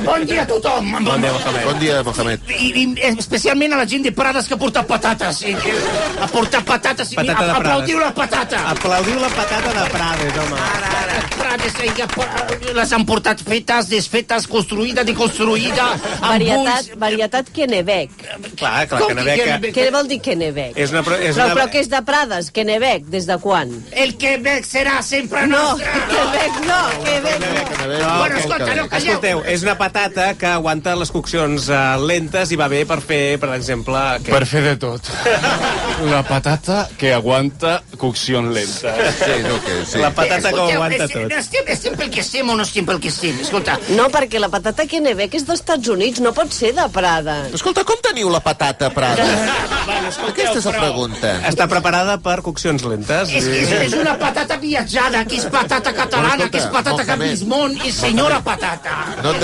Bon dia a tothom. Bon dia, Mohamed. Bon dia, Mohamed. I especialment a la gent de Prades que ha portat patates. Ha portat patates. Patata de Prades. Aplaudiu la patata. Aplaudiu la patata de Prades, home. Ara. Prades, les han portat fetes, desfetes, construïda, deconstruïda. Varietat Kennebec. Clar, Com Kennebec. Què vol dir Kennebec? Però què és de Prades? Kennebec, des de quan? El Quebec serà sempre No, nostre. Quebec no, Quebec no. Bueno, escolta, no, calleu. Escolteu, és una patata que aguanta les coccions lentes i va bé per fer, per exemple... Per fer de tot. La patata que aguanta cocció lenta. Sí, no, que sí. La patata que ho aguanta tot. Estem pel que estem o no estem pel que estem? Escolta, No, perquè la patata Kennebec és dels Estats Units, no pot ser de Prades. Escolta, com teniu la patata, Prada? bueno, Aquesta és la pregunta. Està preparada per coccions lentes. és una patata viatjada, que és patata catalana, que és patata Mohamed. Caprismont i senyora patata. No et